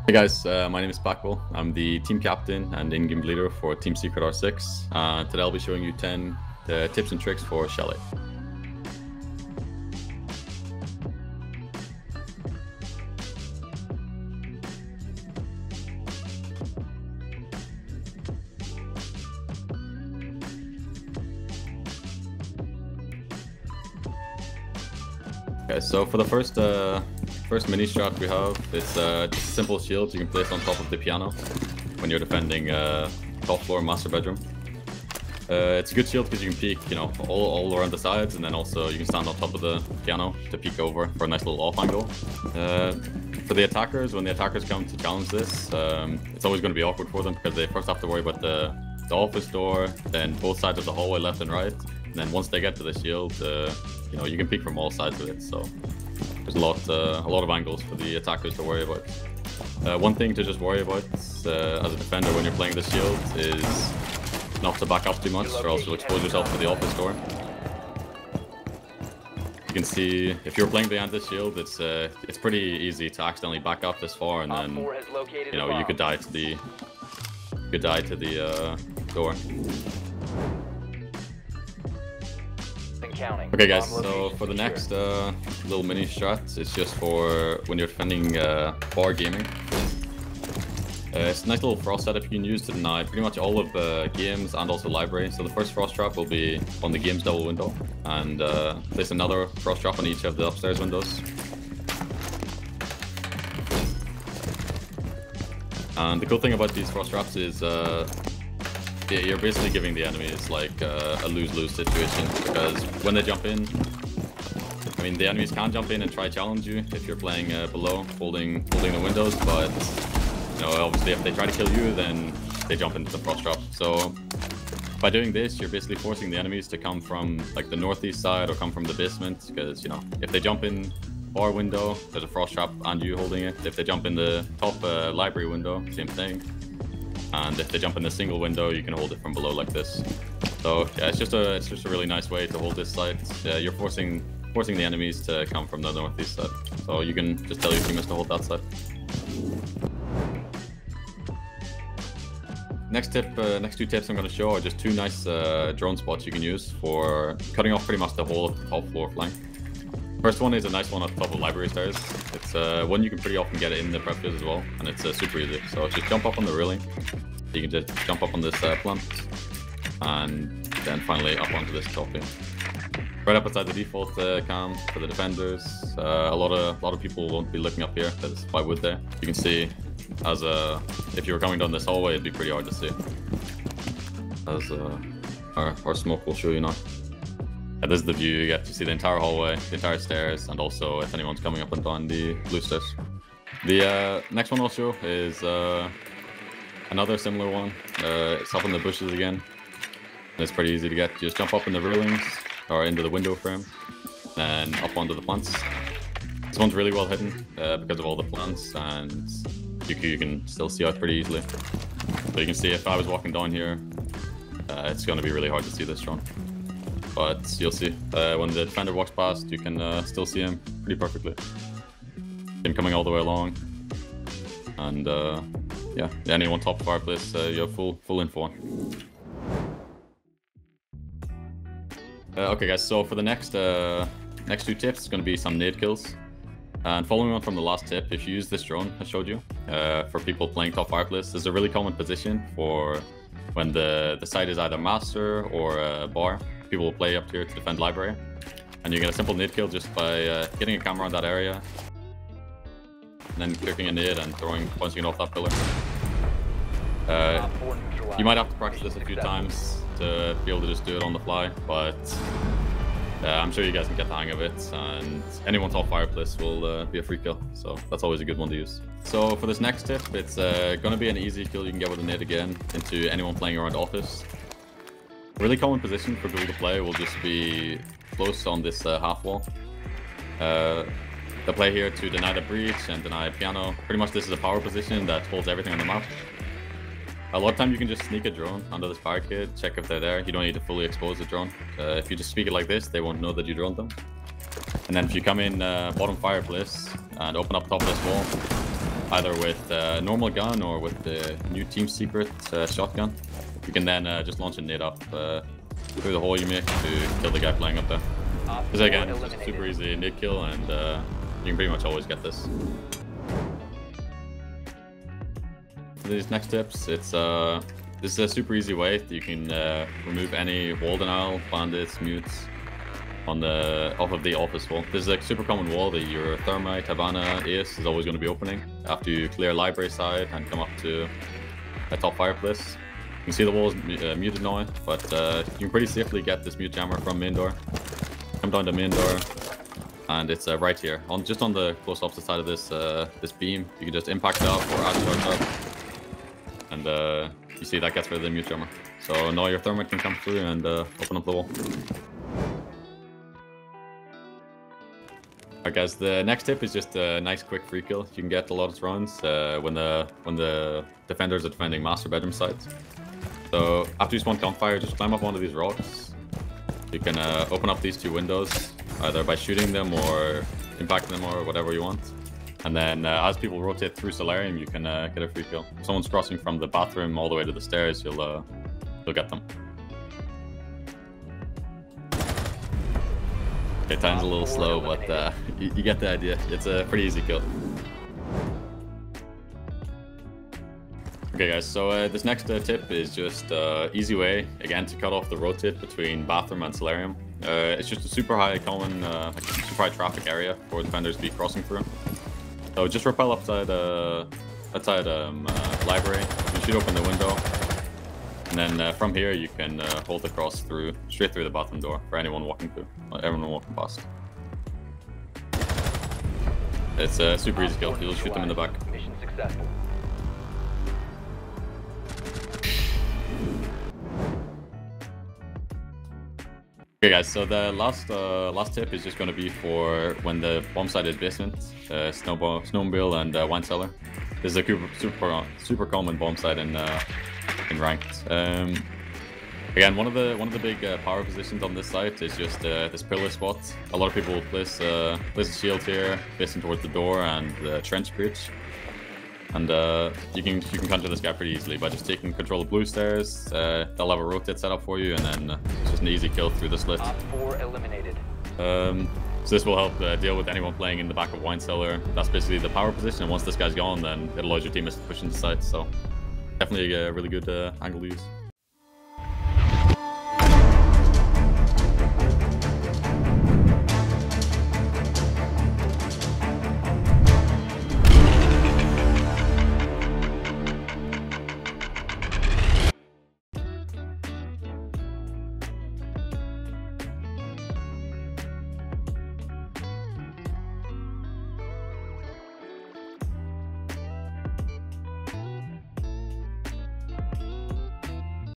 Hey guys, my name is Pacbull. I'm the team captain and in-game leader for Team Secret R6. Today I'll be showing you 10 tips and tricks for Chalet. Okay, so for the first mini strat we have, it's just a simple shield you can place on top of the piano when you're defending top floor master bedroom. It's a good shield because you can peek, all around the sides, and then also you can stand on top of the piano to peek over for a nice little off angle. For the attackers, when the attackers come to challenge this, it's always going to be awkward for them because they first have to worry about the office door, then both sides of the hallway left and right, and then once they get to the shield, you can peek from all sides of it. So there's a lot of angles for the attackers to worry about. One thing to just worry about as a defender when you're playing the shield is not to back up too much, or else you'll expose yourself to the office door. You can see if you're playing behind this shield, it's pretty easy to accidentally back up this far, and then you could die to the door. Okay guys, so for the next little mini strat, it's just for when you're defending bar gaming. It's a nice little frost setup you can use to deny pretty much all of games and also library. So the first frost trap will be on the games double window, and place another frost trap on each of the upstairs windows. And the cool thing about these frost traps is you're basically giving the enemies like a lose-lose situation, because when they jump in, the enemies can jump in and try challenge you if you're playing below, holding the windows, but obviously if they try to kill you, then they jump into the frost trap. So by doing this, you're basically forcing the enemies to come from like the northeast side or come from the basement, because if they jump in bar window, there's a frost trap and you holding it. If they jump in the top library window, same thing. And if they jump in the single window, you can hold it from below like this. So yeah, it's just a really nice way to hold this side. You're forcing the enemies to come from the northeast side. So you can just tell your teammates to hold that side. Next two tips I'm going to show are just two nice drone spots you can use for cutting off pretty much the whole of the top floor flank. First one is a nice one at the top of library stairs. It's one you can pretty often get in the prep field as well, and it's super easy. So just jump up on the railing. You can just jump up on this plant, and then finally up onto this top here. Right up outside the default cam for the defenders. A lot of people won't be looking up here because why would they? You can see if you were coming down this hallway, it'd be pretty hard to see. As our smoke will show you now. And this is the view you get to see the entire hallway, the entire stairs, and also if anyone's coming up and down the blue stairs. The next one I'll show is another similar one. It's up in the bushes again. And it's pretty easy to get. You just jump up in the railings or into the window frame, then up onto the plants. This one's really well hidden because of all the plants, and you can still see out pretty easily. So you can see if I was walking down here, it's going to be really hard to see this drone. But you'll see, when the defender walks past, you can still see him pretty perfectly. Him coming all the way along. And yeah, anyone top fireplace, you have full info on. Okay guys, so for the next two tips, it's going to be some nade kills. And following on from the last tip, if you use this drone I showed you, for people playing top fireplace, there's a really common position for when the site is either master or a bar. People will play up here to defend library, and you get a simple nade kill just by getting a camera on that area, and then clicking a nade and bouncing it off that pillar. You might have to practice this a few times to be able to just do it on the fly, but I'm sure you guys can get the hang of it, and anyone top fireplace will be a free kill, so that's always a good one to use. So for this next tip, it's going to be an easy kill you can get with a nade again into anyone playing around office. A really common position for people to play will just be close on this half wall. They play here to deny the breach and deny a piano. Pretty much this is a power position that holds everything on the map. A lot of time you can just sneak a drone under this barricade, check if they're there. You don't need to fully expose the drone. If you just speak it like this, they won't know that you droned them. And then if you come in bottom fireplace and open up top of this wall, either with a normal gun or with the new Team Secret shotgun. You can then just launch a nade up through the hole you make to kill the guy flying up there. Because again, it's just super easy nade kill, and you can pretty much always get this. For these next tips, it's this is a super easy way that you can remove any wall denial, bandits, mutes off of the office wall. This is a super common wall that your Thermite, Havana, Ace is always going to be opening after you clear library side and come up to a top fireplace. You can see the wall is muted now, but you can pretty safely get this mute jammer from main door. Come down to main door, and it's right here, just on the close opposite side of this this beam. You can just impact it up or add charge up, and you see that gets rid of the mute jammer. So now your Thermite can come through and open up the wall. Alright guys, the next tip is just a nice quick free kill. You can get a lot of rounds when the defenders are defending master bedroom sites. So after you spawn campfire, just climb up one of these rocks. You can open up these two windows, either by shooting them or impacting them or whatever you want. And then as people rotate through Solarium, you can get a free kill. If someone's crossing from the bathroom all the way to the stairs, you'll get them. Okay, time's a little slow, but you get the idea. It's a pretty easy kill. Okay guys, so this next tip is just easy way, again, to cut off the rotate between bathroom and Solarium. It's just a super high common, super high traffic area for defenders to be crossing through. So just rappel outside library, you shoot open the window, and then from here you can hold the cross straight through the bathroom door for anyone walking through, everyone walking past. It's a super easy kill. You'll shoot them in the back. Mission successful. Okay guys, so the last tip is just going to be for when the bomb site is basement, snowmobile and wine cellar. This is a super common bomb site in ranked. Again, one of the big power positions on this site is just this pillar spot. A lot of people will place a shield here, facing towards the door and the trench breach. And you can conjure this guy pretty easily by just taking control of blue stairs. They'll have a rotate set up for you, and then it's just an easy kill through the slit. Op 4 eliminated. So this will help deal with anyone playing in the back of wine cellar. That's basically the power position, and once this guy's gone, then it allows your teammates to push into sight. So definitely a really good angle to use.